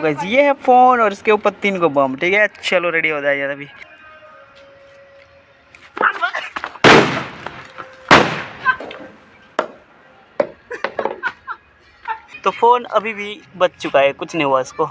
तो गाइस ये है फ़ोन और इसके ऊपर 3 को बम। ठीक है, चलो रेडी हो जाए यार अभी। तो फ़ोन अभी भी बच चुका है, कुछ नहीं हुआ इसको।